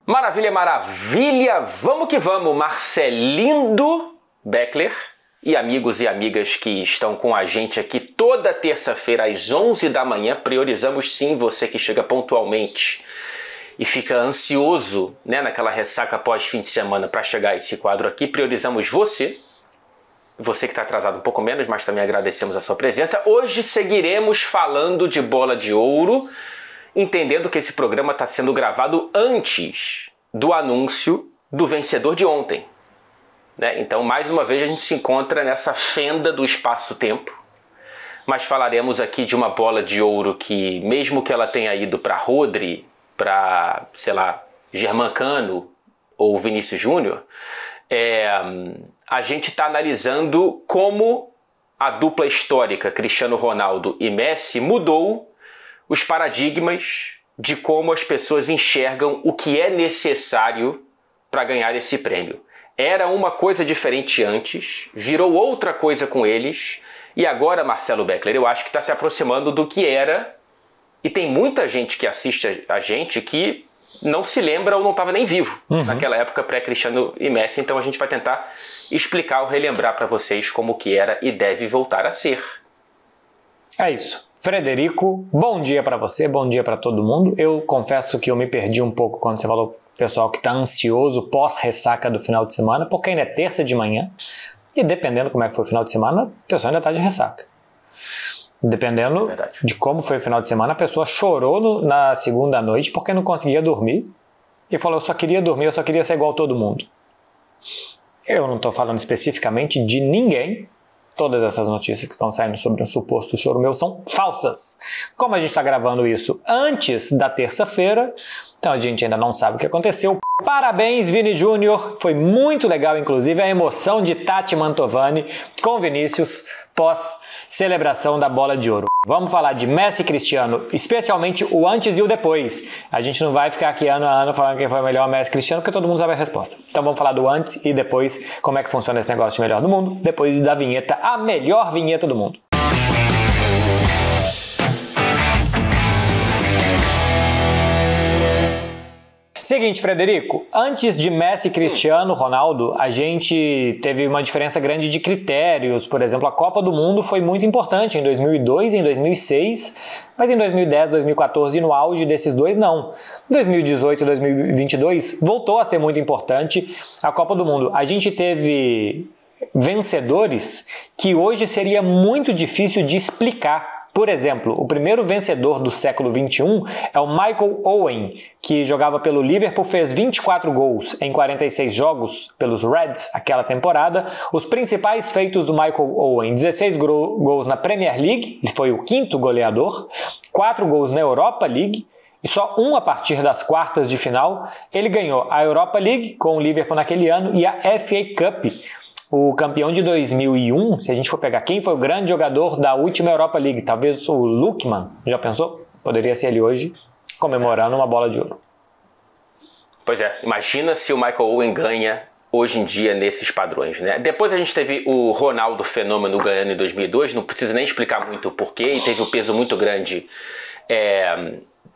Maravilha, maravilha! Vamos que vamos! Marcelindo Beckler e amigos e amigas que estão com a gente aqui toda terça-feira às 11 da manhã. Priorizamos sim você que chega pontualmente e fica ansioso, né, naquela ressaca pós-fim de semana para chegar a esse quadro aqui. Priorizamos você que está atrasado um pouco menos, mas também agradecemos a sua presença. Hoje seguiremos falando de bola de ouro, entendendo que esse programa está sendo gravado antes do anúncio do vencedor de ontem, né? Então, mais uma vez, a gente se encontra nessa fenda do espaço-tempo, mas falaremos aqui de uma bola de ouro que, mesmo que ela tenha ido para Rodri, para, sei lá, Germancano ou Vinícius Júnior, a gente está analisando como a dupla histórica Cristiano Ronaldo e Messi mudou os paradigmas de como as pessoas enxergam o que é necessário para ganhar esse prêmio. Era uma coisa diferente antes, virou outra coisa com eles, e agora, Marcelo Beckler, eu acho que está se aproximando do que era, e tem muita gente que assiste a gente que não se lembra ou não estava nem vivo naquela época pré-Cristiano e Messi, então a gente vai tentar explicar ou relembrar para vocês como que era e deve voltar a ser. É isso. Frederico, bom dia para você, bom dia para todo mundo. Eu confesso que eu me perdi um pouco quando você falou, pessoal, que está ansioso pós-ressaca do final de semana, porque ainda é terça de manhã e dependendo como é que foi o final de semana, a pessoa ainda está de ressaca. Dependendo de como foi o final de semana, a pessoa chorou na segunda noite porque não conseguia dormir e falou, eu só queria dormir, eu só queria ser igual a todo mundo. Eu não estou falando especificamente de ninguém. Todas essas notícias que estão saindo sobre um suposto choro meu são falsas. Como a gente está gravando isso antes da terça-feira, então a gente ainda não sabe o que aconteceu. Parabéns, Vini Júnior. Foi muito legal, inclusive, a emoção de Tati Mantovani com Vinícius pós-celebração da bola de ouro. Vamos falar de Messi e Cristiano, especialmente o antes e o depois. A gente não vai ficar aqui ano a ano falando quem foi melhor, Messi e Cristiano, porque todo mundo sabe a resposta. Então vamos falar do antes e depois, como é que funciona esse negócio de melhor do mundo, depois da vinheta, a melhor vinheta do mundo. Seguinte, Frederico, antes de Messi e Cristiano Ronaldo, a gente teve uma diferença grande de critérios. Por exemplo, a Copa do Mundo foi muito importante em 2002 e em 2006, mas em 2010, 2014, no auge desses dois, não. Em 2018 e 2022, voltou a ser muito importante a Copa do Mundo. A gente teve vencedores que hoje seria muito difícil de explicar. Por exemplo, o primeiro vencedor do século XXI é o Michael Owen, que jogava pelo Liverpool, fez 24 gols em 46 jogos pelos Reds aquela temporada. Os principais feitos do Michael Owen: 16 gols na Premier League, ele foi o quinto goleador, 4 gols na Europa League, e só um a partir das quartas de final. Ele ganhou a Europa League com o Liverpool naquele ano e a FA Cup. O campeão de 2001, se a gente for pegar quem foi o grande jogador da última Europa League, talvez o Lookman, já pensou? Poderia ser ele hoje, comemorando uma bola de ouro. Pois é, imagina se o Michael Owen ganha hoje em dia nesses padrões, né? Depois a gente teve o Ronaldo Fenômeno ganhando em 2002, não precisa nem explicar muito o porquê, e teve um peso muito grande,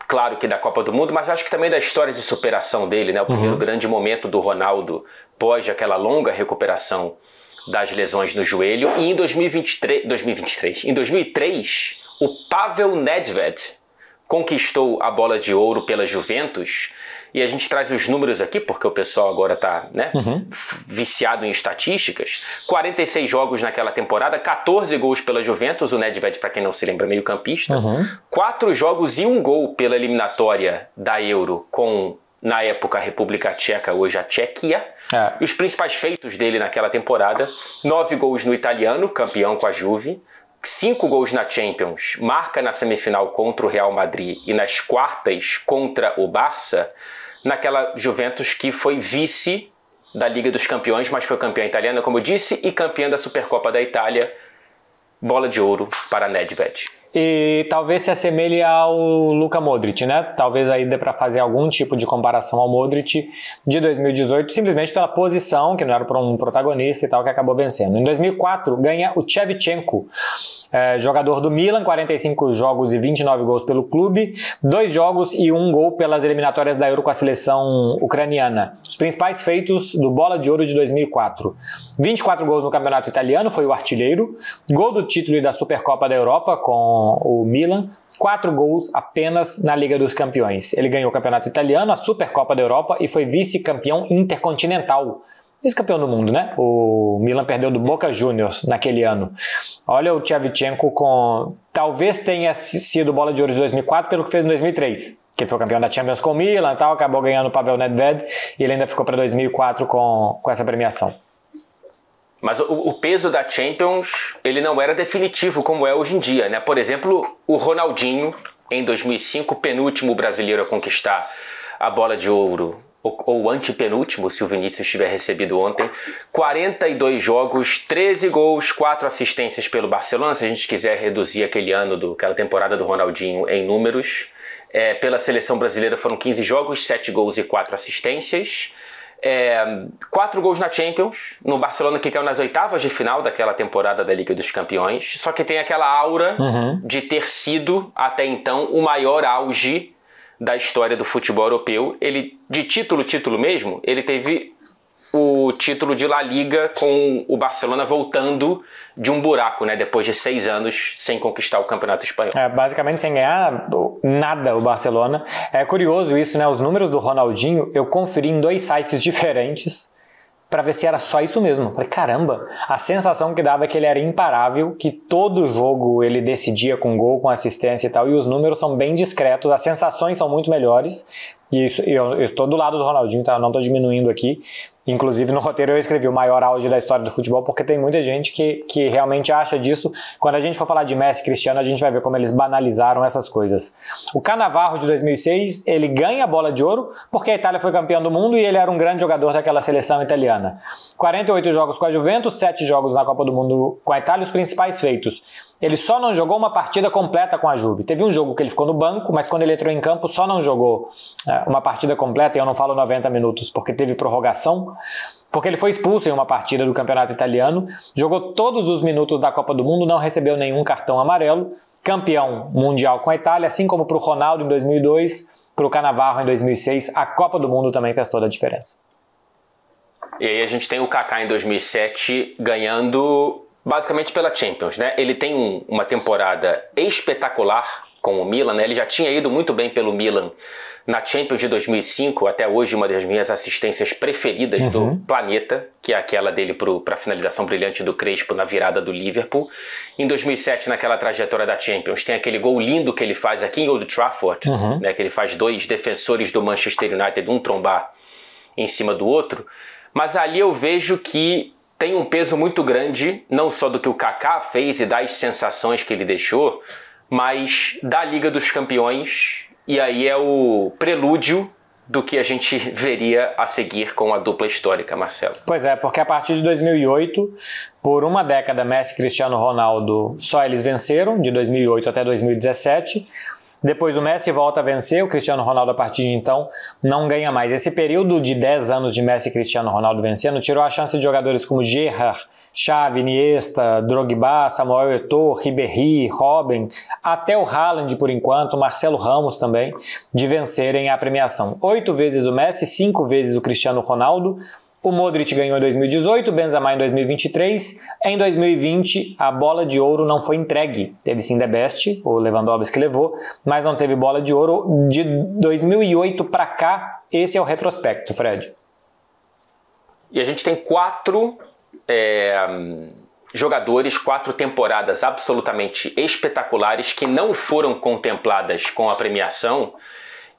claro que da Copa do Mundo, mas acho que também da história de superação dele, né? O primeiro grande momento do Ronaldo pós aquela longa recuperação das lesões no joelho. E em 2003, o Pavel Nedved conquistou a bola de ouro pela Juventus. E a gente traz os números aqui, porque o pessoal agora está, né, viciado em estatísticas. 46 jogos naquela temporada, 14 gols pela Juventus, o Nedved, para quem não se lembra, meio campista. 4 jogos e 1 gol pela eliminatória da Euro com, na época, a República Tcheca, hoje a Tchequia. E os principais feitos dele naquela temporada: 9 gols no Italiano, campeão com a Juve, 5 gols na Champions, marca na semifinal contra o Real Madrid e nas quartas contra o Barça, naquela Juventus que foi vice da Liga dos Campeões, mas foi campeã italiana, como eu disse, e campeã da Supercopa da Itália. Bola de ouro para Nedved. e talvez se assemelhe ao Luka Modric, né? Talvez aí dê para fazer algum tipo de comparação ao Modric de 2018, simplesmente pela posição, que não era um protagonista e tal, que acabou vencendo. Em 2004, ganha o Shevchenko, jogador do Milan, 45 jogos e 29 gols pelo clube, 2 jogos e 1 gol pelas eliminatórias da Euro com a seleção ucraniana. Os principais feitos do Bola de Ouro de 2004. 24 gols no campeonato italiano, foi o artilheiro, gol do título e da Supercopa da Europa com o Milan, 4 gols apenas na Liga dos Campeões. Ele ganhou o campeonato italiano, a Supercopa da Europa e foi vice-campeão intercontinental. Vice-campeão do mundo, né? O Milan perdeu do Boca Juniors naquele ano. Olha o Shevchenko com... Talvez tenha sido bola de ouro de 2004 pelo que fez em 2003. Que ele foi campeão da Champions com o Milan e tal, acabou ganhando o Pavel Nedved e ele ainda ficou para 2004 com essa premiação. Mas o peso da Champions, ele não era definitivo como é hoje em dia, né? Por exemplo, o Ronaldinho, em 2005, penúltimo brasileiro a conquistar a bola de ouro, ou antepenúltimo, se o Vinícius tiver recebido ontem, 42 jogos, 13 gols, 4 assistências pelo Barcelona, se a gente quiser reduzir aquele ano, aquela temporada do Ronaldinho em números. Pela seleção brasileira foram 15 jogos, 7 gols e 4 assistências. 4 gols na Champions, no Barcelona que caiu nas oitavas de final daquela temporada da Liga dos Campeões, só que tem aquela aura de ter sido, até então, o maior auge da história do futebol europeu. Ele, de título mesmo, ele teve o título de La Liga com o Barcelona voltando de um buraco, né, depois de 6 anos sem conquistar o Campeonato Espanhol. Basicamente sem ganhar nada o Barcelona. É curioso isso, né? Os números do Ronaldinho eu conferi em 2 sites diferentes para ver se era só isso mesmo. Falei, caramba, a sensação que dava é que ele era imparável, que todo jogo ele decidia com gol, com assistência e tal, e os números são bem discretos, as sensações são muito melhores, e eu estou do lado do Ronaldinho, tá? Eu não estou diminuindo aqui. Inclusive no roteiro eu escrevi o maior auge da história do futebol, porque tem muita gente que realmente acha disso. Quando a gente for falar de Messi e Cristiano, a gente vai ver como eles banalizaram essas coisas. O Cannavaro de 2006, ele ganha a bola de ouro porque a Itália foi campeã do mundo e ele era um grande jogador daquela seleção italiana. 48 jogos com a Juventus, 7 jogos na Copa do Mundo com a Itália, os principais feitos. Ele só não jogou uma partida completa com a Juve. Teve um jogo que ele ficou no banco, mas quando ele entrou em campo só não jogou uma partida completa, e eu não falo 90 minutos porque teve prorrogação, porque ele foi expulso em uma partida do Campeonato Italiano, jogou todos os minutos da Copa do Mundo, não recebeu nenhum cartão amarelo, campeão mundial com a Itália, assim como para o Ronaldo em 2002, para o Cannavaro em 2006, a Copa do Mundo também fez toda a diferença. E aí a gente tem o Kaká em 2007 ganhando basicamente pela Champions, né? Ele tem uma temporada espetacular com o Milan, né? Ele já tinha ido muito bem pelo Milan na Champions de 2005, até hoje uma das minhas assistências preferidas do planeta, que é aquela dele para a finalização brilhante do Crespo na virada do Liverpool. Em 2007, naquela trajetória da Champions, tem aquele gol lindo que ele faz aqui em Old Trafford, né? Que ele faz 2 defensores do Manchester United, um trombar em cima do outro. Mas ali eu vejo que tem um peso muito grande, não só do que o Kaká fez e das sensações que ele deixou, mas da Liga dos Campeões, e aí é o prelúdio do que a gente veria a seguir com a dupla histórica, Marcelo. Pois é, porque a partir de 2008, por uma década, Messi e Cristiano Ronaldo, só eles venceram, de 2008 até 2017. Depois o Messi volta a vencer, o Cristiano Ronaldo a partir de então não ganha mais. Esse período de 10 anos de Messi e Cristiano Ronaldo vencendo tirou a chance de jogadores como Gerrard, Xavi, Iniesta, Drogba, Samuel Eto'o, Ribéry, Robben, até o Haaland por enquanto, Marcelo Ramos também, de vencerem a premiação. 8 vezes o Messi, 5 vezes o Cristiano Ronaldo. O Modric ganhou em 2018, o Benzema em 2023. Em 2020, a bola de ouro não foi entregue. Teve sim The Best, o Lewandowski levou, mas não teve bola de ouro. De 2008 para cá, esse é o retrospecto, Fred. E a gente tem 4 jogadores, 4 temporadas absolutamente espetaculares que não foram contempladas com a premiação.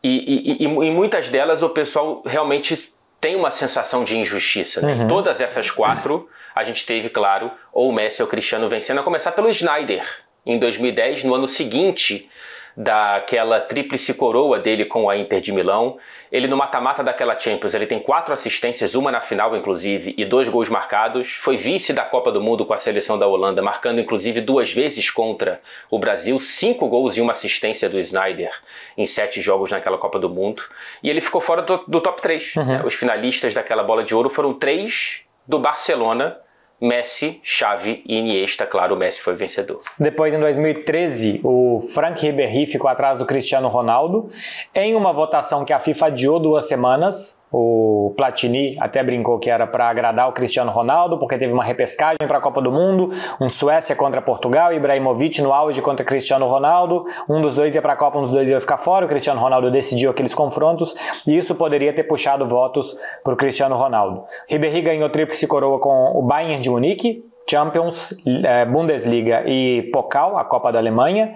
E em muitas delas o pessoal realmente tem uma sensação de injustiça, né? Em todas essas 4, a gente teve, claro, ou o Messi ou o Cristiano vencendo, a começar pelo Sneijder, em 2010, no ano seguinte daquela tríplice coroa dele com a Inter de Milão. Ele no mata-mata daquela Champions, ele tem 4 assistências, uma na final inclusive, e 2 gols marcados. Foi vice da Copa do Mundo com a seleção da Holanda, marcando inclusive 2 vezes contra o Brasil, 5 gols e 1 assistência do Sneijder em 7 jogos naquela Copa do Mundo. E ele ficou fora do top 3. Né? Os finalistas daquela bola de ouro foram 3 do Barcelona, Messi, Xavi e Iniesta. Claro, o Messi foi vencedor. Depois, em 2013, o Franck Ribéry ficou atrás do Cristiano Ronaldo em uma votação que a FIFA adiou 2 semanas. O Platini até brincou que era para agradar o Cristiano Ronaldo, porque teve uma repescagem para a Copa do Mundo, Suécia contra Portugal, Ibrahimovic no auge contra Cristiano Ronaldo, um dos dois ia para a Copa, um dos dois ia ficar fora, o Cristiano Ronaldo decidiu aqueles confrontos, e isso poderia ter puxado votos para o Cristiano Ronaldo. Ribéry ganhou tríplice coroa com o Bayern de Munique, Champions, Bundesliga e Pokal, a Copa da Alemanha,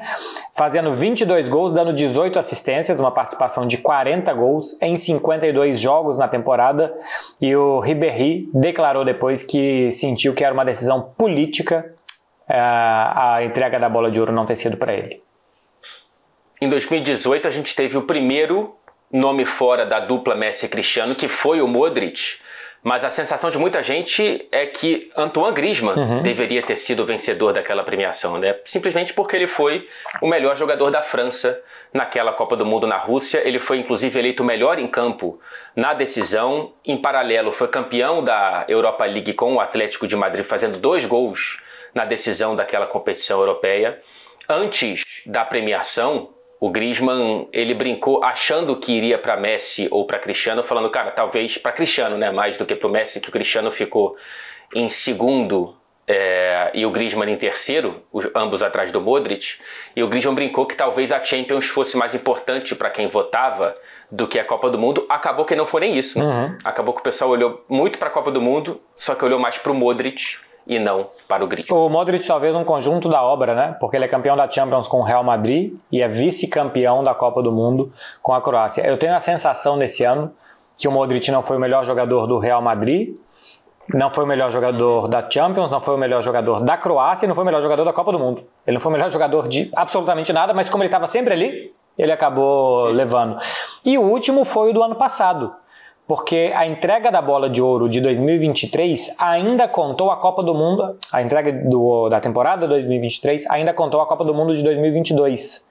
fazendo 22 gols, dando 18 assistências, uma participação de 40 gols em 52 jogos na temporada, e o Ribéry declarou depois que sentiu que era uma decisão política a entrega da bola de ouro não ter sido para ele. Em 2018 a gente teve o primeiro nome fora da dupla Messi e Cristiano, que foi o Modric. Mas a sensação de muita gente é que Antoine Griezmann deveria ter sido o vencedor daquela premiação, né? Simplesmente porque ele foi o melhor jogador da França naquela Copa do Mundo na Rússia. Ele foi inclusive eleito o melhor em campo na decisão. Em paralelo, foi campeão da Europa League com o Atlético de Madrid, fazendo 2 gols na decisão daquela competição europeia. Antes da premiação, o Griezmann, ele brincou achando que iria para Messi ou para Cristiano, falando, cara, talvez para Cristiano, né, mais do que para o Messi, que o Cristiano ficou em segundo e o Griezmann em terceiro, ambos atrás do Modric. E o Griezmann brincou que talvez a Champions fosse mais importante para quem votava do que a Copa do Mundo. Acabou que não foi nem isso, né? Acabou que o pessoal olhou muito para a Copa do Mundo, só que olhou mais para o Modric e não para o Griezmann. O Modric talvez um conjunto da obra, né? Porque ele é campeão da Champions com o Real Madrid e é vice-campeão da Copa do Mundo com a Croácia. Eu tenho a sensação nesse ano que o Modric não foi o melhor jogador do Real Madrid, não foi o melhor jogador da Champions, não foi o melhor jogador da Croácia e não foi o melhor jogador da Copa do Mundo. Ele não foi o melhor jogador de absolutamente nada, mas como ele estava sempre ali, ele acabou levando. E o último foi o do ano passado, porque a entrega da bola de ouro de 2023 ainda contou a Copa do Mundo, a entrega da temporada 2023 ainda contou a Copa do Mundo de 2022.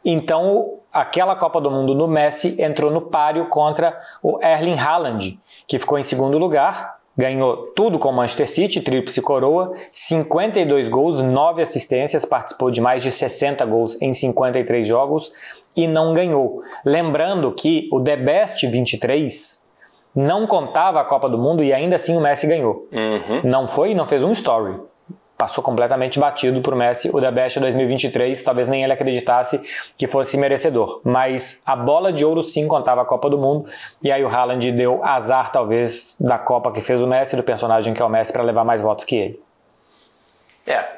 Então, aquela Copa do Mundo no Messi entrou no páreo contra o Erling Haaland, que ficou em segundo lugar, ganhou tudo com o Manchester City, tríplice coroa, 52 gols, 9 assistências, participou de mais de 60 gols em 53 jogos e não ganhou. Lembrando que o The Best 23 não contava a Copa do Mundo e ainda assim o Messi ganhou. Não fez um story. Passou completamente batido por Messi. O The Best 2023, talvez nem ele acreditasse que fosse merecedor. Mas a bola de ouro sim contava a Copa do Mundo. E aí o Haaland deu azar, talvez, da Copa que fez o Messi, do personagem que é o Messi, para levar mais votos que ele.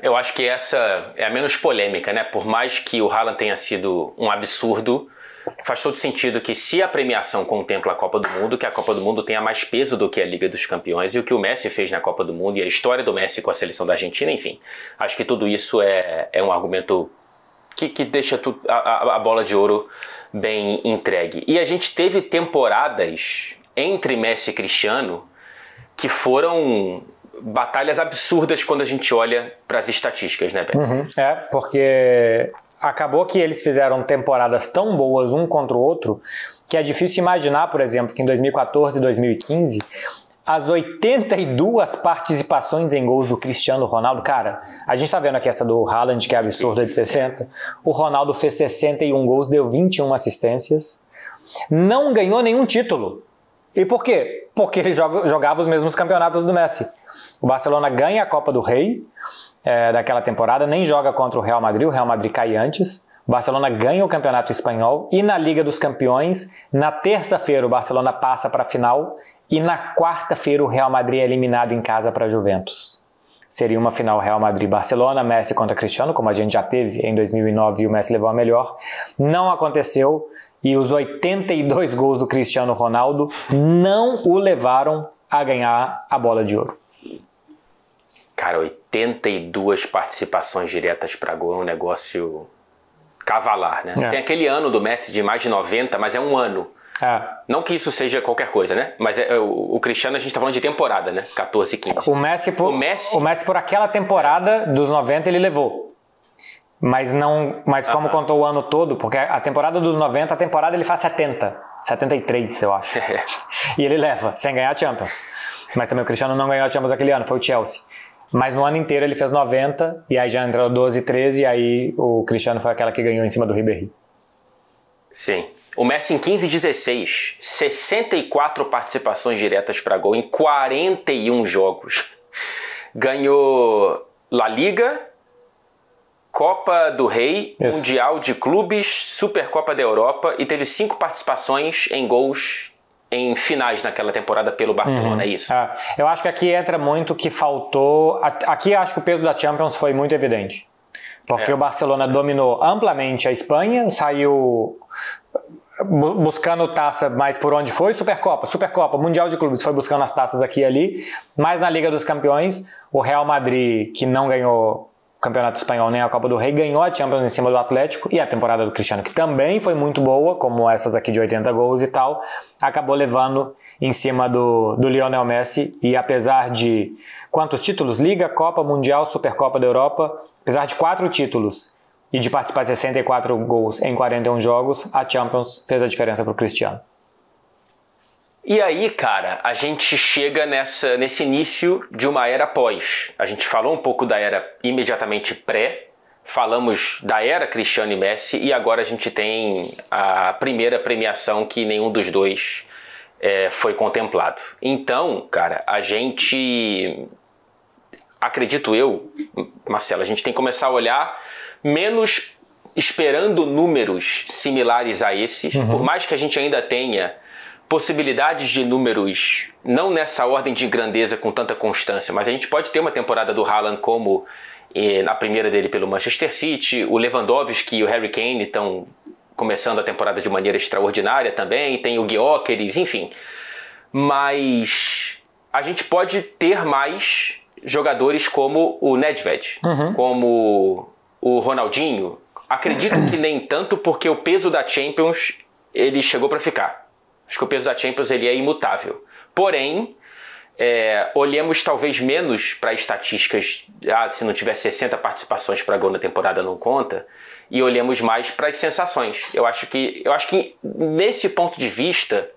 Eu acho que essa é a menos polêmica, né? Por mais que o Haaland tenha sido um absurdo, faz todo sentido que se a premiação contempla a Copa do Mundo, que a Copa do Mundo tenha mais peso do que a Liga dos Campeões, e o que o Messi fez na Copa do Mundo e a história do Messi com a seleção da Argentina, enfim. Acho que tudo isso é um argumento que deixa a bola de ouro bem entregue. E a gente teve temporadas entre Messi e Cristiano que foram batalhas absurdas quando a gente olha para as estatísticas, né, Beto? Porque acabou que eles fizeram temporadas tão boas um contra o outro que é difícil imaginar, por exemplo, que em 2014 e 2015 as 82 participações em gols do Cristiano Ronaldo, cara, a gente tá vendo aqui essa do Haaland que é absurda de 60, o Ronaldo fez 61 gols, deu 21 assistências, não ganhou nenhum título. E por quê? Porque ele jogava os mesmos campeonatos do Messi. O Barcelona ganha a Copa do Rei daquela temporada, nem joga contra o Real Madrid cai antes. O Barcelona ganha o Campeonato Espanhol e na Liga dos Campeões, na terça-feira o Barcelona passa para a final e na quarta-feira o Real Madrid é eliminado em casa para a Juventus. Seria uma final Real Madrid-Barcelona, Messi contra Cristiano, como a gente já teve em 2009 e o Messi levou a melhor. Não aconteceu e os 82 gols do Cristiano Ronaldo não o levaram a ganhar a bola de ouro. Cara, 82 participações diretas para gol é um negócio cavalar, né? Tem aquele ano do Messi de mais de 90, mas é um ano. Não que isso seja qualquer coisa, né? Mas o Cristiano, a gente tá falando de temporada, né? 14, 15. O Messi, por aquela temporada dos 90, ele levou. Mas como contou o ano todo, porque a temporada dos 90, a temporada ele faz 73, eu acho. E ele leva, sem ganhar a Champions. Mas também o Cristiano não ganhou a Champions aquele ano, foi o Chelsea. Mas no ano inteiro ele fez 90, e aí já entrou 12, 13, e aí o Cristiano foi aquela que ganhou em cima do Ribéry. Sim. O Messi em 15 e 16, 64 participações diretas para gol em 41 jogos. Ganhou La Liga, Copa do Rei, Isso. Mundial de Clubes, Supercopa da Europa e teve 5 participações em gols em finais naquela temporada pelo Barcelona, é isso? Eu acho que aqui entra muito que faltou... Aqui acho que o peso da Champions foi muito evidente. Porque o Barcelona dominou amplamente a Espanha, saiu buscando taça, mas por onde foi? Supercopa, Mundial de Clubes, foi buscando as taças aqui e ali. Mas na Liga dos Campeões, o Real Madrid, que não ganhou o Campeonato Espanhol nem a Copa do Rei, ganhou a Champions em cima do Atlético, e a temporada do Cristiano, que também foi muito boa, como essas aqui de 80 gols e tal, acabou levando em cima do Lionel Messi, e apesar de quantos títulos? Liga, Copa, Mundial, Supercopa da Europa, apesar de 4 títulos e de participar de 64 gols em 41 jogos, a Champions fez a diferença para o Cristiano. E aí, cara, a gente chega nesse início de uma era pós. A gente falou um pouco da era imediatamente pré, falamos da era Cristiano e Messi, e agora a gente tem a primeira premiação que nenhum dos dois foi contemplado. Então, cara, a gente... Acredito eu, Marcelo, a gente tem que começar a olhar menos esperando números similares a esses, por mais que a gente ainda tenha possibilidades de números, não nessa ordem de grandeza com tanta constância, mas a gente pode ter uma temporada do Haaland como na primeira dele pelo Manchester City, o Lewandowski e o Harry Kane estão começando a temporada de maneira extraordinária também, tem o Gyökeres, enfim. Mas a gente pode ter mais jogadores como o Nedved, como o Ronaldinho. Acredito que nem tanto, porque o peso da Champions ele chegou para ficar. Acho que o peso da Champions ele é imutável. Porém, olhemos talvez menos para estatísticas, se não tiver 60 participações para gol na temporada não conta, e olhemos mais para as sensações. Eu acho que nesse ponto de vista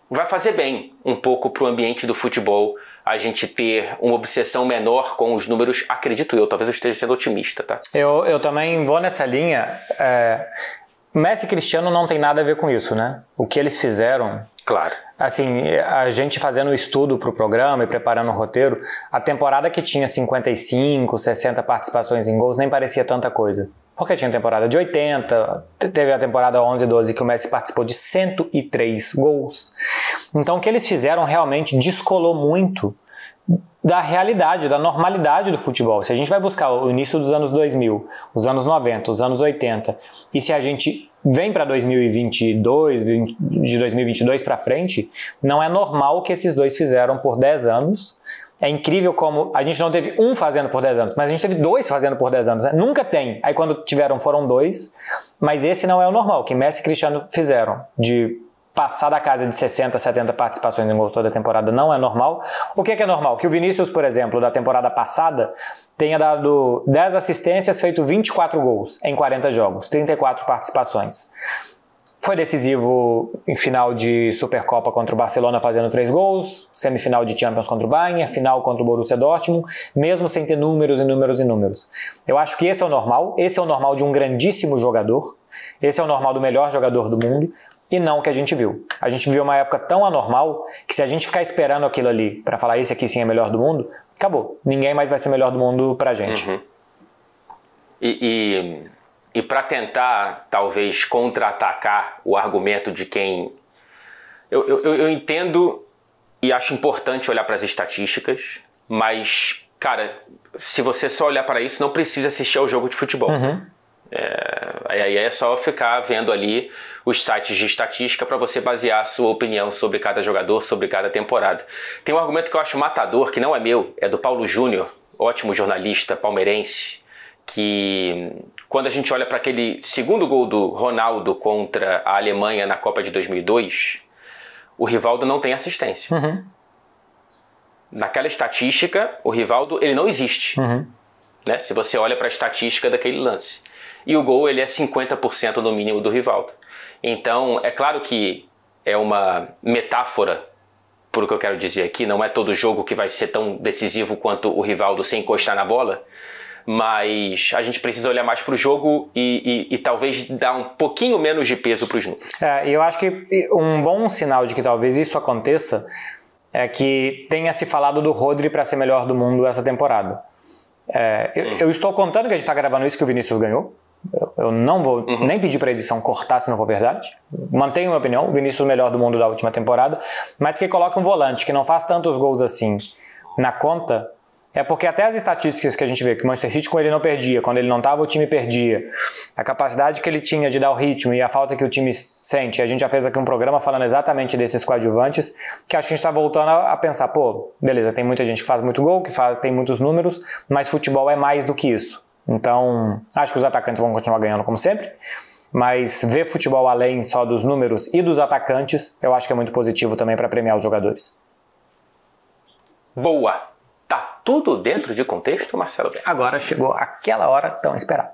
vai fazer bem um pouco para o ambiente do futebol a gente ter uma obsessão menor com os números, acredito eu, talvez eu esteja sendo otimista, tá? Eu também vou nessa linha. Messi e Cristiano não tem nada a ver com isso, né? O que eles fizeram... Claro. Assim, a gente fazendo o estudo pro programa e preparando o roteiro, a temporada que tinha 55, 60 participações em gols nem parecia tanta coisa. Porque tinha temporada de 80, teve a temporada 11 e 12 que o Messi participou de 103 gols. Então o que eles fizeram realmente descolou muito da realidade, da normalidade do futebol. Se a gente vai buscar o início dos anos 2000, os anos 90, os anos 80, e se a gente vem para 2022, de 2022 para frente, não é normal o que esses dois fizeram por 10 anos. É incrível como a gente não teve um fazendo por 10 anos, mas a gente teve 2 fazendo por 10 anos, né? Nunca tem. Aí quando tiveram foram 2, mas esse não é o normal. O que Messi e Cristiano fizeram de passar da casa de 60, 70 participações em gol toda a temporada não é normal. O que é normal? Que o Vinícius, por exemplo, da temporada passada, tenha dado 10 assistências, feito 24 gols em 40 jogos, 34 participações. Foi decisivo em final de Supercopa contra o Barcelona fazendo 3 gols, semifinal de Champions contra o Bayern, final contra o Borussia Dortmund, mesmo sem ter números. Eu acho que esse é o normal de um grandíssimo jogador, esse é o normal do melhor jogador do mundo, e não o que a gente viu. A gente viu uma época tão anormal que se a gente ficar esperando aquilo ali para falar esse aqui sim é melhor do mundo, acabou. Ninguém mais vai ser melhor do mundo pra gente. E para tentar, talvez, contra-atacar o argumento de quem... Eu entendo e acho importante olhar para as estatísticas, mas, cara, se você só olhar para isso, não precisa assistir ao jogo de futebol. Aí é só ficar vendo ali os sites de estatística para você basear a sua opinião sobre cada jogador, sobre cada temporada. Tem um argumento que eu acho matador, que não é meu, é do Paulo Júnior, ótimo jornalista palmeirense, que quando a gente olha para aquele segundo gol do Ronaldo contra a Alemanha na Copa de 2002, o Rivaldo não tem assistência. Naquela estatística, o Rivaldo ele não existe. Né? Se você olha para a estatística daquele lance. E o gol ele é 50% no mínimo do Rivaldo. Então, é claro que é uma metáfora por o que eu quero dizer aqui. Não é todo jogo que vai ser tão decisivo quanto o Rivaldo sem encostar na bola. Mas a gente precisa olhar mais para o jogo e talvez dar um pouquinho menos de peso para os números. Eu acho que um bom sinal de que talvez isso aconteça é que tenha se falado do Rodri para ser melhor do mundo essa temporada. Eu estou contando que a gente está gravando isso que o Vinícius ganhou. Eu não vou nem pedir para a edição cortar se não for verdade. Mantenho minha opinião, o Vinícius melhor do mundo da última temporada, mas que coloca um volante que não faz tantos gols assim na conta. É porque até as estatísticas que a gente vê que o Manchester City com ele não perdia, quando ele não estava o time perdia, a capacidade que ele tinha de dar o ritmo e a falta que o time sente, a gente já fez aqui um programa falando exatamente desses coadjuvantes, que acho que a gente está voltando a pensar, pô, beleza, tem muita gente que faz muito gol, tem muitos números, mas futebol é mais do que isso. Então, acho que os atacantes vão continuar ganhando como sempre, mas ver futebol além só dos números e dos atacantes, eu acho que é muito positivo também para premiar os jogadores. Boa! Tá tudo dentro de contexto, Marcelo? Agora chegou aquela hora tão esperada.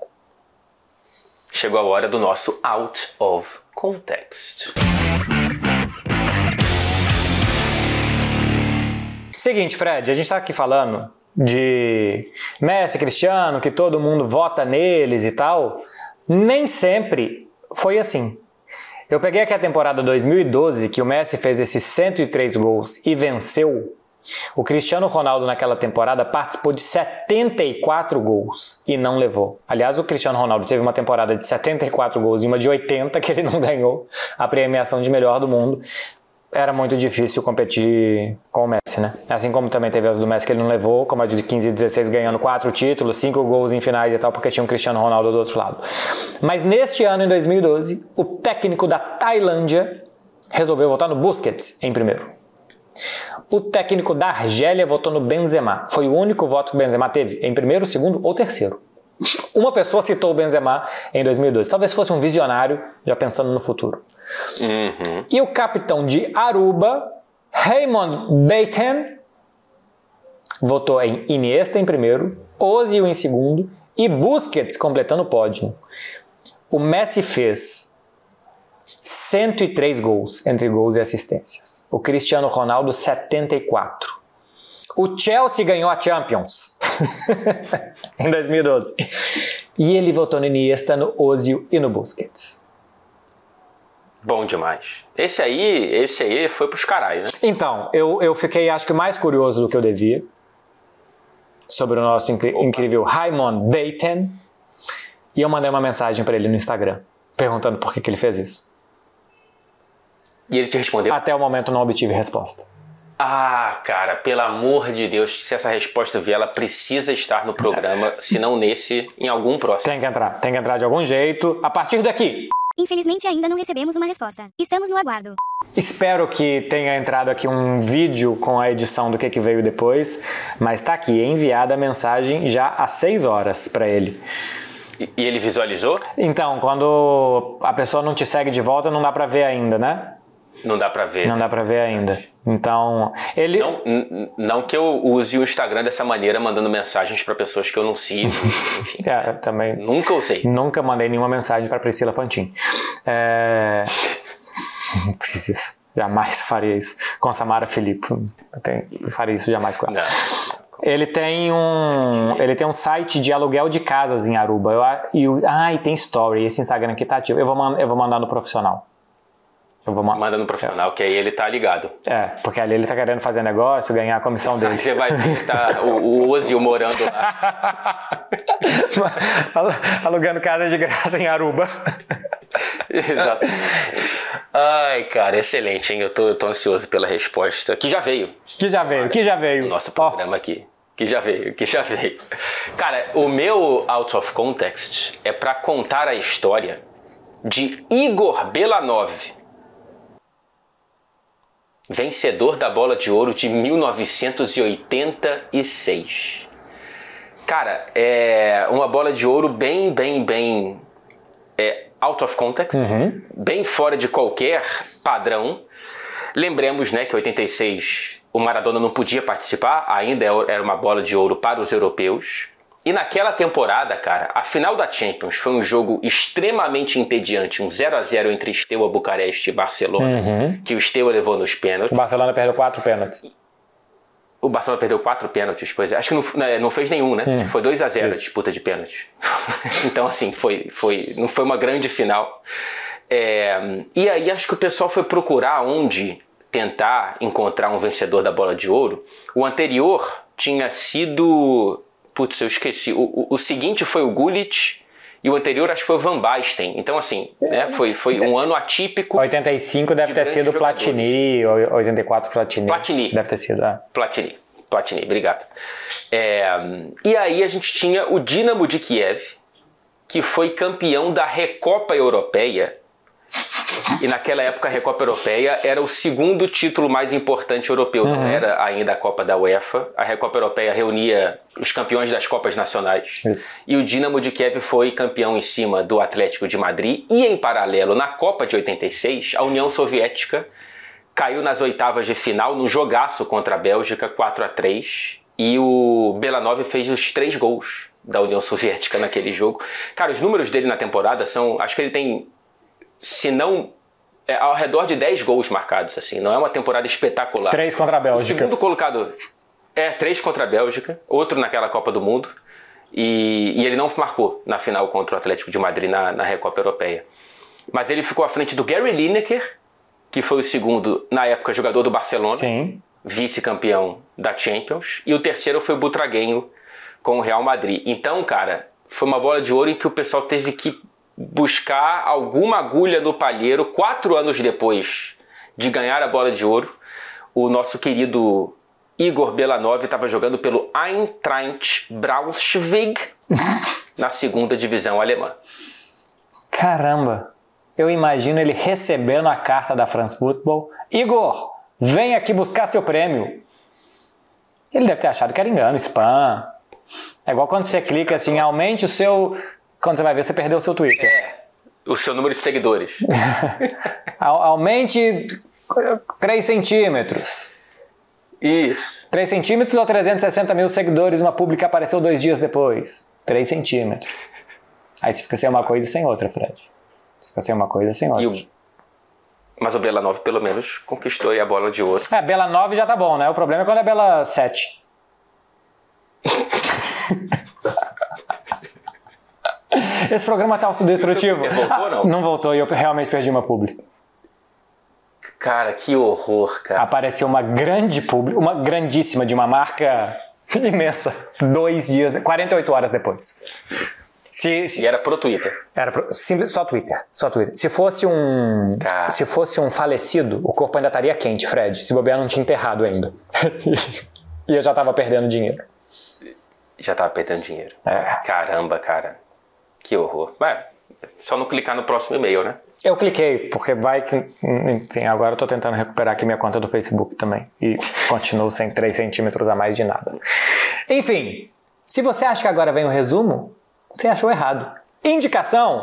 Chegou a hora do nosso Out of Context. Seguinte, Fred, a gente tá aqui falando de Messi, Cristiano, que todo mundo vota neles e tal. Nem sempre foi assim. Eu peguei aqui a temporada 2012, que o Messi fez esses 103 gols e venceu. O Cristiano Ronaldo naquela temporada participou de 74 gols e não levou. Aliás, o Cristiano Ronaldo teve uma temporada de 74 gols e uma de 80 que ele não ganhou a premiação de melhor do mundo. Era muito difícil competir com o Messi, né? Assim como também teve as do Messi que ele não levou, como a de 15 e 16 ganhando 4 títulos, 5 gols em finais e tal, porque tinha um Cristiano Ronaldo do outro lado. Mas neste ano, em 2012, o técnico da Tailândia resolveu votar no Busquets em primeiro. O técnico da Argélia votou no Benzema. Foi o único voto que o Benzema teve, em primeiro, segundo ou terceiro. Uma pessoa citou o Benzema em 2012. Talvez fosse um visionário, já pensando no futuro. E o capitão de Aruba, Raymond Baiten, votou em Iniesta em primeiro, Ozil em segundo e Busquets completando o pódio. O Messi fez 103 gols, entre gols e assistências. O Cristiano Ronaldo, 74. O Chelsea ganhou a Champions em 2012. E ele votou no Iniesta, no Ozil e no Busquets. Bom demais. Esse aí foi pros caralho, né? Então, eu fiquei, acho que mais curioso do que eu devia sobre o nosso incrível Raymond Baiten. E eu mandei uma mensagem para ele no Instagram, perguntando por que ele fez isso. E ele te respondeu? Até o momento não obtive resposta. Ah, cara, pelo amor de Deus, se essa resposta vier, ela precisa estar no programa, se não nesse, em algum próximo. Tem que entrar de algum jeito. A partir daqui. Infelizmente ainda não recebemos uma resposta. Estamos no aguardo. Espero que tenha entrado aqui um vídeo com a edição do que veio depois, mas tá aqui, enviada a mensagem já às 6 horas para ele. E ele visualizou? Então, quando a pessoa não te segue de volta, não dá pra ver ainda, né? Não dá pra ver. Não dá pra ver ainda. Então, ele... Não que eu use o Instagram dessa maneira, mandando mensagens pra pessoas que eu não sigo. Enfim. Eu também... Nunca usei. Nunca mandei nenhuma mensagem pra Priscila Fantin. Não fiz isso. Jamais faria isso com a Samara Filipe. Eu faria isso jamais com ela. Não. Ele tem um site de aluguel de casas em Aruba. E tem story. Esse Instagram aqui tá ativo. Eu vou mandar no profissional. Manda no profissional, que aí ele tá ligado. Porque ali ele tá querendo fazer negócio, ganhar a comissão dele. Aí você vai estar o Ozil morando lá. Alugando casa de graça em Aruba. Exato. Ai, cara, excelente, hein? Eu tô ansioso pela resposta. Que já veio. O nosso programa aqui. Que já veio. Cara, o meu Out of Context é pra contar a história de Igor Belanov, vencedor da Bola de Ouro de 1986. Cara, é uma bola de ouro bem out of context, bem fora de qualquer padrão. Lembremos, né, que em 86 o Maradona não podia participar, ainda era uma bola de ouro para os europeus. E naquela temporada, cara, a final da Champions foi um jogo extremamente entediante, um 0-0 entre Steaua Bucareste e Barcelona, que o Steaua levou nos pênaltis. O Barcelona perdeu 4 pênaltis. O Barcelona perdeu 4 pênaltis, pois é. Acho que não fez nenhum, né? Acho que foi 2-0 a disputa de pênaltis. Então, assim, não foi uma grande final. E aí acho que o pessoal foi procurar onde tentar encontrar um vencedor da bola de ouro. O anterior tinha sido... Putz, eu esqueci. O seguinte foi o Gullit e o anterior acho que foi o Van Basten. Então, assim, né, foi um ano atípico. 85 deve ter sido Platini, 84 Platini. Platini. Deve ter sido, Platini, obrigado. E aí a gente tinha o Dinamo de Kiev, que foi campeão da Recopa Europeia. E naquela época a Recopa Europeia era o segundo título mais importante europeu, não era ainda a Copa da UEFA. A Recopa Europeia reunia os campeões das Copas Nacionais. Isso. E o Dinamo de Kiev foi campeão em cima do Atlético de Madrid. E em paralelo, na Copa de 86, a União Soviética caiu nas oitavas de final num jogaço contra a Bélgica, 4-3. E o Belanov fez os 3 gols da União Soviética naquele jogo. Cara, os números dele na temporada são... Acho que ele tem... Se não, ao redor de 10 gols marcados, assim. Não é uma temporada espetacular. 3 contra a Bélgica. O segundo colocado 3 contra a Bélgica, outro naquela Copa do Mundo. E ele não marcou na final contra o Atlético de Madrid na Recopa Europeia. Mas ele ficou à frente do Gary Lineker, que foi o segundo, na época, jogador do Barcelona. Sim. Vice-campeão da Champions. E o terceiro foi o Butragueño com o Real Madrid. Então, cara, foi uma bola de ouro em que o pessoal teve que buscar alguma agulha no palheiro. 4 anos depois de ganhar a bola de ouro, o nosso querido Igor Belanov estava jogando pelo Eintracht Braunschweig na 2ª divisão alemã. Caramba, eu imagino ele recebendo a carta da France Football. Igor, vem aqui buscar seu prêmio. Ele deve ter achado que era engano, spam. É igual quando você clica assim, aumente o seu... Quando você vai ver, você perdeu o seu Twitter. O seu número de seguidores. Aumente 3 centímetros. Isso. 3 centímetros ou 360 mil seguidores, uma publi que apareceu 2 dias depois. 3 centímetros. Aí você fica sem uma coisa e sem outra, Fred. Fica sem uma coisa e sem outra. Mas o Belanov, pelo menos, conquistou aí a bola de ouro. Bela 9 já tá bom, né? O problema é quando é Bela 7. Esse programa tá autodestrutivo. Voltou, não? Não voltou e eu realmente perdi uma publi. Cara, que horror, cara. Apareceu uma grande publi, uma grandíssima, de uma marca imensa. 2 dias, 48 horas depois. E era pro Twitter. Era só Twitter. Se fosse um falecido, o corpo ainda estaria quente, Fred. Se bobear, não tinha enterrado ainda. E eu já tava perdendo dinheiro. Já tava perdendo dinheiro. Caramba, cara. Que horror. Só não clicar no próximo e-mail, né? Eu cliquei, porque vai que... Enfim, agora eu tô tentando recuperar aqui minha conta do Facebook também. E continuo sem 3 centímetros a mais de nada. Enfim, se você acha que agora vem o resumo, você achou errado. Indicação!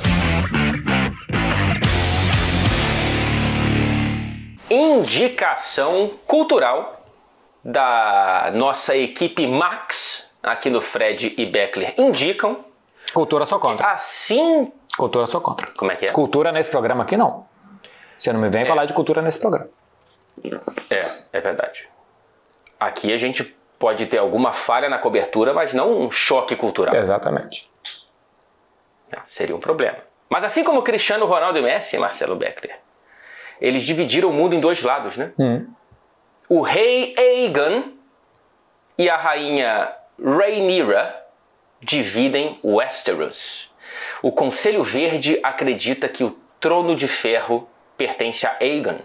Indicação cultural da nossa equipe Max, aqui no Fred e Beckler Indicam. Cultura só contra. Assim... Cultura só contra. Como é que é? Cultura nesse programa aqui não. Você não me vem falar de cultura nesse programa. É verdade. Aqui a gente pode ter alguma falha na cobertura, mas não um choque cultural. Exatamente. Seria um problema. Mas assim como Cristiano Ronaldo e Messi, Marcelo Beckler, eles dividiram o mundo em 2 lados, né? O rei Aegon e a rainha Rhaenyra dividem Westeros. O Conselho Verde acredita que o Trono de Ferro pertence a Aegon,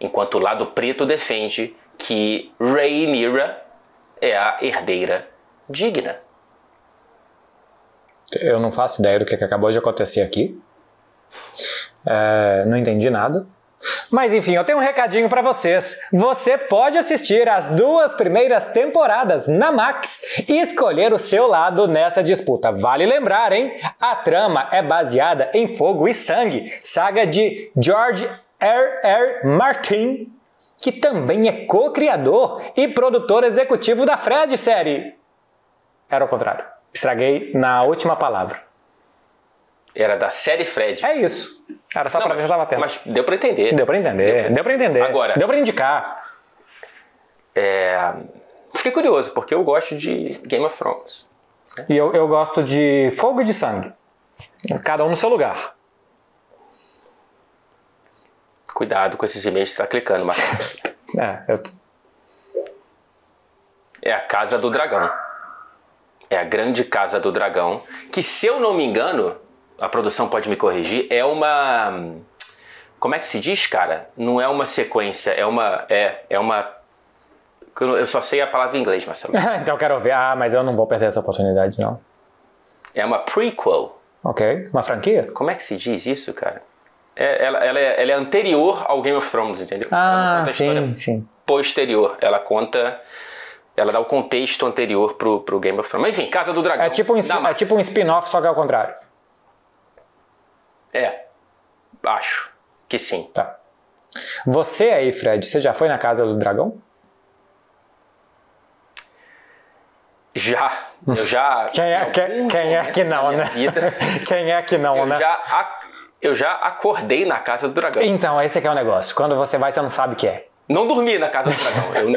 enquanto o lado preto defende que Rhaenyra é a herdeira digna. Eu não faço ideia do que acabou de acontecer aqui. Não entendi nada. Mas enfim, eu tenho um recadinho pra vocês. Você pode assistir as 2 primeiras temporadas na Max e escolher o seu lado nessa disputa. Vale lembrar, hein? A trama é baseada em Fogo e Sangue, saga de George R.R. Martin, que também é co-criador e produtor executivo da Fred série. Era o contrário. Estraguei na última palavra. Era da série Fred. É isso. Era só pra ver se eu tava atento. Mas deu pra entender. Deu pra entender. Agora, deu pra indicar. Fiquei curioso, porque eu gosto de Game of Thrones. E eu gosto de Fogo e de Sangue. Cada um no seu lugar. Cuidado com esses e-mails que você tá clicando, Marcelo. É a Casa do Dragão. É a Grande Casa do Dragão. Que, se eu não me engano, a produção pode me corrigir, é uma... Como é que se diz, cara? Não é uma sequência, é uma... Eu só sei a palavra em inglês, Marcelo. Então eu quero ver. Mas eu não vou perder essa oportunidade, não. É uma prequel. Ok. Uma franquia? Como é que se diz isso, cara? Ela é anterior ao Game of Thrones, entendeu? Sim. Posterior. Ela dá o contexto anterior pro Game of Thrones. Mas enfim, Casa do Dragão. É tipo um spin-off, só que ao contrário. Acho que sim. Tá. Você aí, Fred, você já foi na Casa do Dragão? Já. Eu já... Quem é que não, né? Quem é que não, né? Eu já acordei na Casa do Dragão. Então, esse aqui é o negócio. Quando você vai, você não sabe o que é. Não dormi na Casa do Dragão.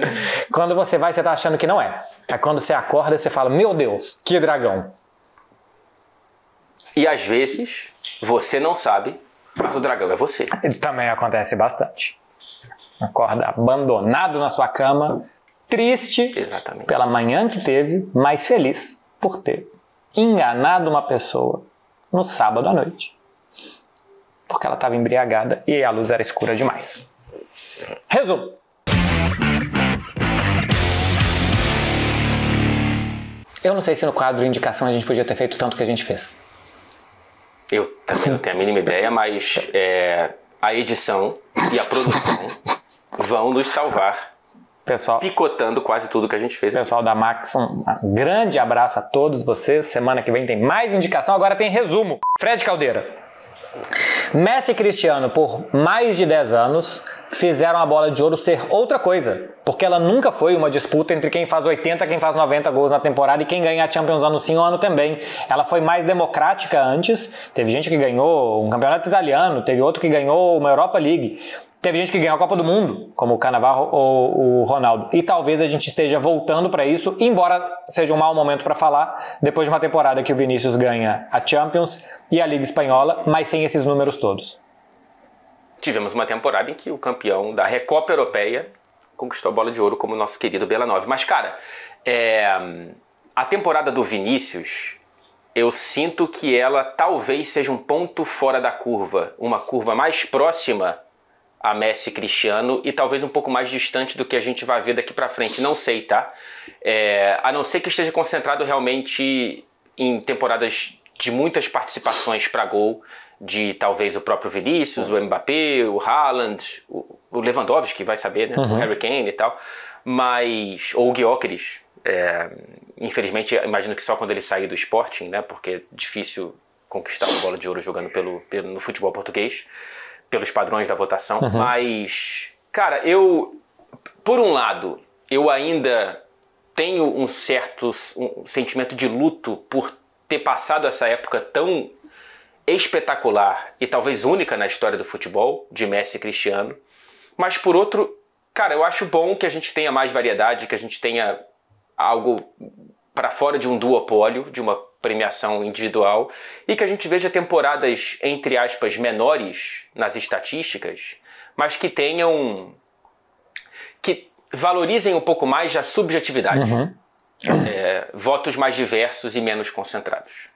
Quando você vai, você tá achando que não é. Aí quando você acorda, você fala, meu Deus, que dragão. E às vezes, você não sabe, mas o dragão é você. Também acontece bastante. Acorda abandonado na sua cama, triste. Exatamente. Pela manhã que teve, mas feliz por ter enganado uma pessoa no sábado à noite. Porque ela estava embriagada e a luz era escura demais. Resumo. Eu não sei se no quadro de indicação a gente podia ter feito tanto que a gente fez. Eu também não tenho a mínima ideia, mas a edição e a produção vão nos salvar. Pessoal, picotando quase tudo que a gente fez. Pessoal da Max, um grande abraço a todos vocês. Semana que vem tem mais indicação, agora tem resumo. Fred Caldeira. Messi e Cristiano, por mais de 10 anos, fizeram a bola de ouro ser outra coisa, porque ela nunca foi uma disputa entre quem faz 80 quem faz 90 gols na temporada e quem ganha a Champions ano sim ou ano também. Ela foi mais democrática antes, teve gente que ganhou um campeonato italiano, teve outro que ganhou uma Europa League, teve gente que ganhou a Copa do Mundo, como o Cannavaro ou o Ronaldo. E talvez a gente esteja voltando para isso, embora seja um mau momento para falar, depois de uma temporada que o Vinícius ganha a Champions e a Liga Espanhola, mas sem esses números todos. Tivemos uma temporada em que o campeão da Recopa Europeia conquistou a bola de ouro, como o nosso querido Belanov. Mas, cara, a temporada do Vinícius, eu sinto que ela talvez seja um ponto fora da curva, uma curva mais próxima a Messi e Cristiano e talvez um pouco mais distante do que a gente vai ver daqui pra frente. Não sei, tá? A não ser que esteja concentrado realmente em temporadas de muitas participações para gol, de talvez o próprio Vinícius, o Mbappé, o Haaland, o Lewandowski, vai saber, né? O Harry Kane e tal, mas, ou o Gyökeres, infelizmente imagino que só quando ele sair do Sporting, né? Porque é difícil conquistar uma bola de ouro jogando no futebol português, pelos padrões da votação, mas, cara, por um lado, eu ainda tenho um certo sentimento de luto por ter passado essa época tão espetacular e talvez única na história do futebol, de Messi e Cristiano, mas por outro, cara, eu acho bom que a gente tenha mais variedade, que a gente tenha algo para fora de um duopólio, de uma premiação individual, e que a gente veja temporadas, entre aspas, menores nas estatísticas, mas que que valorizem um pouco mais a subjetividade. Votos mais diversos e menos concentrados.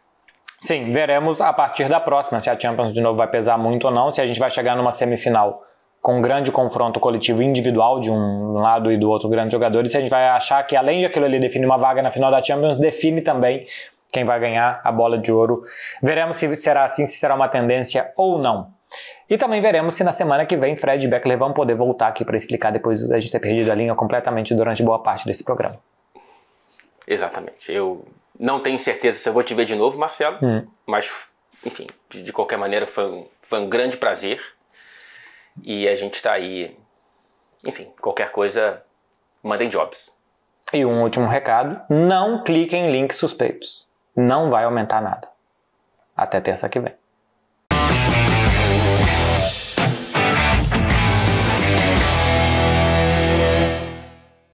Sim, veremos a partir da próxima se a Champions de novo vai pesar muito ou não, se a gente vai chegar numa semifinal com um grande confronto coletivo individual de um lado e do outro grandes jogadores, se a gente vai achar que além de aquilo ali define uma vaga na final da Champions, define também quem vai ganhar a bola de ouro. Veremos se será assim, se será uma tendência ou não. E também veremos se na semana que vem Fred e Beckler vão poder voltar aqui para explicar depois da gente ter perdido a linha completamente durante boa parte desse programa. Exatamente. Eu não tenho certeza se eu vou te ver de novo, Marcelo, mas, enfim, de qualquer maneira foi um grande prazer. E a gente tá aí, enfim, qualquer coisa, mandem jobs. E um último recado, não cliquem em links suspeitos. Não vai aumentar nada. Até terça que vem.